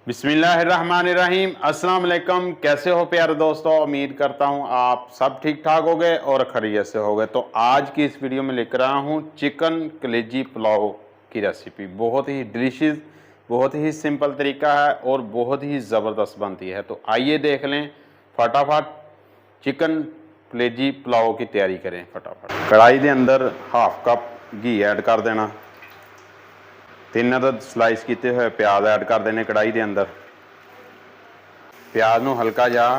बिस्मिल्लाहिर्रहमानिर्रहीम। अस्सलाम वालेकुम। कैसे हो प्यारे दोस्तों, उम्मीद करता हूँ आप सब ठीक ठाक हो गए और खैरियत से हो गए। तो आज की इस वीडियो में लेकर आया हूँ चिकन कलेजी पुलाव की रेसिपी। बहुत ही डिलीशियस, बहुत ही सिंपल तरीका है और बहुत ही ज़बरदस्त बनती है। तो आइए देख लें, फटाफट चिकन कलेजी पुलाव की तैयारी करें। फटाफट कढ़ाई के अंदर हाफ कप घी ऐड कर देना। 3 अदद स्लाइस किए हुए प्याज ऐड कर देने कढ़ाई के अंदर। प्याज नूं हल्का जिहा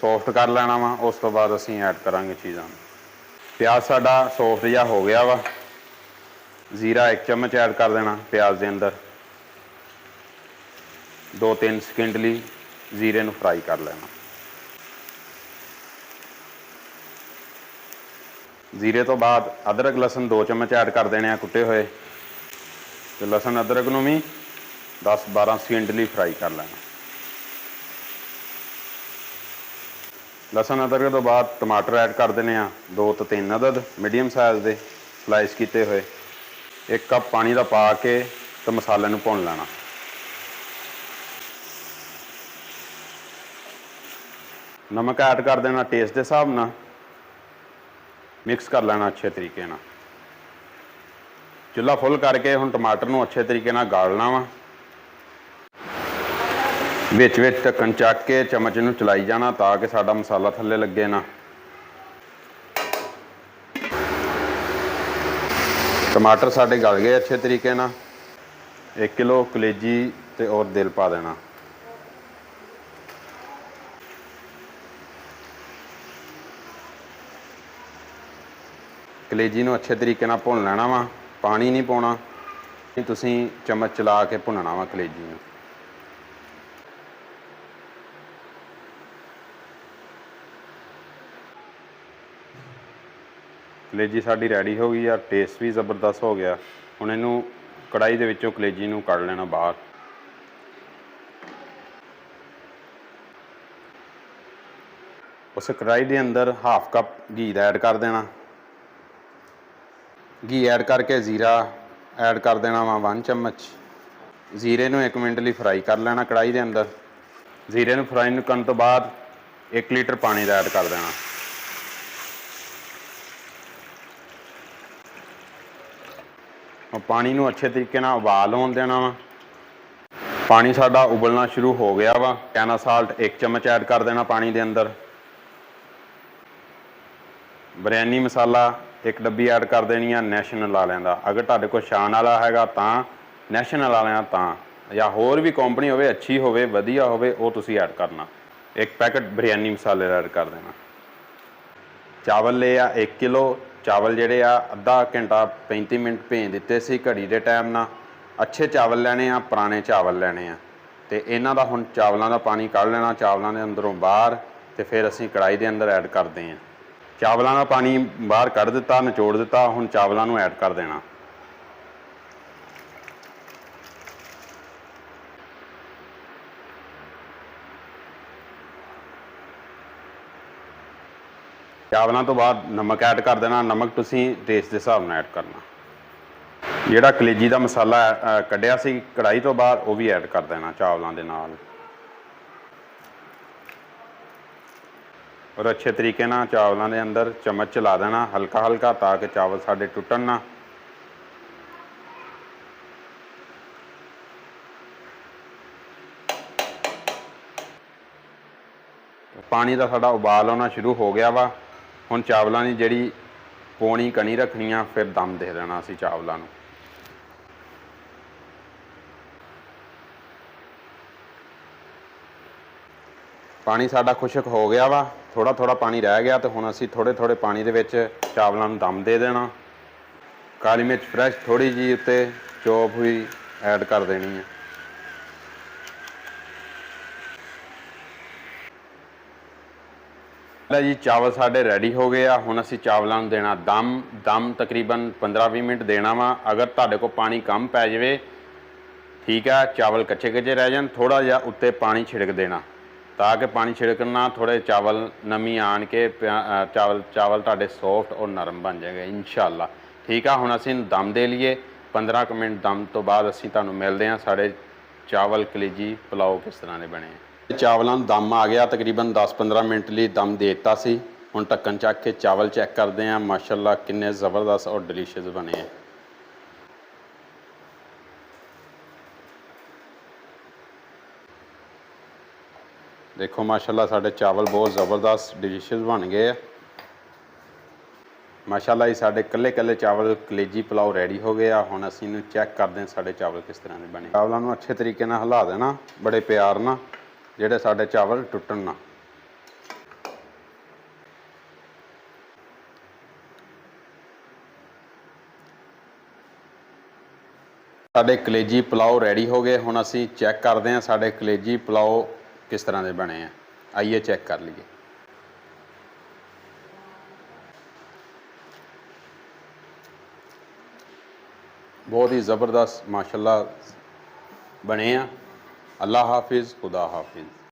सॉफ्ट कर लेना वा, उस तो बाद असीं ऐड करांगे चीज़ां। प्याज साडा सॉफ्ट जिहा हो गया वा। जीरा 1 चम्मच ऐड कर देना प्याज के अंदर। 2-3 सेकंड लई जीरे नूं फ्राई कर लेना। जीरे तो बाद अदरक लसन 2 चम्मच ऐड कर देने कुटे हुए। तो लसन अदरक नूं भी 10-12 सेकंड लई फ्राई कर लेना। लसन अदरक तो बाद टमाटर ऐड कर देने 2 तो 3 अदद मीडियम साइज़ के स्लाइस किए हुए। 1 कप पानी का पा के तो मसाले नूं भुन लेना। नमक ऐड कर देना टेस्ट के हिसाब नाल। मिक्स कर लेना अच्छे तरीके नाल। चुल्हा फुल करके हुण टमाटर नूं अच्छे तरीके नाल गालना वा। विच ढक्कन चक के चम्मच नूं चलाई जाना ताकि साडा मसाला थल्ले लगे ना। टमाटर साडे गल गए अच्छे तरीके नाल। 1 किलो कलेजी ते और दिल पा देना। कलेजी नूं अच्छे तरीके नाल भुन लेना वा। पानी नहीं पाउणा, तुसीं चम्मच चला के भुनना वा कलेजी नूं। कलेजी साडी रेडी हो गई है। टेस्ट भी ज़बरदस्त हो गया। हुण इहनूं कढ़ाई दे विचों कलेजी नूं कढ़ लेना बाहर। उस कढ़ाई के अंदर हाफ कप घी ऐड कर देना। घी ऐड करके जीरा ऐड कर देना वा 1 चम्मच। जीरे नूं 1 मिनट लई फ्राई कर लेना कढ़ाई के अंदर। जीरे नूं फ्राई करन तो बाद 1 लीटर पानी दा ऐड कर देना। और पानी नूं अच्छे तरीके नाल उबाल होण देना वा। पानी साडा उबलना शुरू हो गया वा। कैना साल्ट 1 चम्मच ऐड कर देना पानी के अंदर। बिरयानी मसाला 1 डब्बी ऐड कर देनी है नैशनल वालियां दा। अगर तुहाडे कोल शान वाला हैगा तां, नैशनल वालियां तां, या होर भी कंपनी होवे अच्छी होवे वधिया होवे वो तुसीं ऐड करना। 1 पैकेट बिरयानी मसाले दा ऐड कर देना। चावल ले 1 किलो। चावल जिहड़े आधा घंटा 35 मिनट भेज दिते सी घड़ी के टाइम नाल। अच्छे चावल लैणे पुराने चावल लैणे ते इन्हां दा हुण चावलों का पानी कढ़ लेना चावलों के अंदरों बाहर। तो फिर असीं कढ़ाई के अंदर ऐड करते हैं। चावलों का पानी बाहर कढ़ दिता, निचोड़ दिता। हुण चावलों नूं ऐड कर देना। चावलों तो बाद नमक ऐड कर देना। नमक तुसीं टेस्ट के हिसाब नाल ऐड करना। जिहड़ा कलेजी का मसाला कढ़िया सी कढ़ाई तो बाद वो भी ऐड कर देना चावलों के नाल। और अच्छे तरीके नाल चावलों के अंदर चम्मच चला देना हल्का हल्का ताकि चावल साडे टुटन ना। पानी का साडा उबाल आना शुरू हो गया वा। हुण चावलों की जिहड़ी पौनी कणी रखनी आ, फिर दम दे देना असीं चावलों नूं। पानी साडा खुशक हो गया वा। थोड़ा थोड़ा पानी रह गया तो हुण असीं थोड़े थोड़े पानी दे विच चावलों नूं दम दे देना। काली मिर्च फ्रैश थोड़ी जी उत्ते चॉप हुई ऐड कर देनी है। जी चावल साडे रेडी हो गए। हुण असीं चावलों नूं देना दम तकरीबन 15-20 मिनट देना वा। अगर तुहाडे कोल पानी कम पै जावे ठीक है, चावल कच्चे कच्चे रह जान, थोड़ा जिहा उत्ते पानी छिड़क देना ताकि पानी छिड़कना थोड़े चावल नमी आन के चावल तुहाडे सॉफ्ट और नरम बन जाएंगे इंशाअल्लाह। ठीक है, हुण असीं दम दे लिए 15 मिनट। दम तो बाद असीं तुहानूं मिलदे हां साडे ਚਾਵਲ ਕਲੇਜੀ ਪੁਲਾਓ ਕਿਸ ਤਰ੍ਹਾਂ ਦੇ ਬਣੇ ਆ। ਚਾਵਲਾਂ ਨੂੰ ਦਮ ਆ ਗਿਆ, ਤਕਰੀਬਨ 10-15 ਮਿੰਟ ਲਈ ਦਮ ਦੇ ਦਿੱਤਾ ਸੀ। ਹੁਣ ਢੱਕਣ ਚੱਕ ਕੇ ਚਾਵਲ ਚੈੱਕ ਕਰਦੇ ਹਾਂ। ਮਾਸ਼ਾਅੱਲਾ ਕਿੰਨੇ ਜ਼ਬਰਦਸਤ ਔਰ ਡਿਲੀਸ਼ੀਅਸ ਬਣੇ ਆ। ਦੇਖੋ ਮਾਸ਼ਾਅੱਲਾ ਸਾਡੇ ਚਾਵਲ ਬਹੁਤ ਜ਼ਬਰਦਸਤ ਡਿਲੀਸ਼ੀਅਸ ਬਣ ਗਏ ਆ। ਮਾਸ਼ਾਅੱਲਾ ਹੀ ਸਾਡੇ ਕੱਲੇ ਚਾਵਲ ਕਲੇਜੀ ਪੁਲਾਓ ਰੈਡੀ ਹੋ ਗਏ ਆ। ਹੁਣ ਅਸੀਂ ਇਹਨੂੰ ਚੈੱਕ ਕਰਦੇ ਹਾਂ ਸਾਡੇ ਚਾਵਲ ਕਿਸ ਤਰ੍ਹਾਂ ਦੇ ਬਣੇ। ਚਾਵਲਾਂ ਨੂੰ ਅੱਛੇ ਤਰੀਕੇ ਨਾਲ ਹਿਲਾ ਦੇਣਾ, ਬੜੇ ਪਿਆਰ ਨਾਲ, ਜਿਹੜੇ ਸਾਡੇ ਚਾਵਲ ਟੁੱਟਣ ਨਾ। ਸਾਡੇ ਕਲੇਜੀ ਪੁਲਾਓ ਰੈਡੀ ਹੋ ਗਏ। ਹੁਣ ਅਸੀਂ ਚੈੱਕ ਕਰਦੇ ਹਾਂ ਸਾਡੇ ਕਲੇਜੀ ਪੁਲਾਓ ਕਿਸ ਤਰ੍ਹਾਂ ਦੇ ਬਣੇ ਆ। ਆਈਏ ਚੈੱਕ ਕਰ ਲਈਏ। बहुत ही ज़बरदस्त माशाल्लाह बने हैं। अल्लाह हाफिज़, खुदा हाफिज़।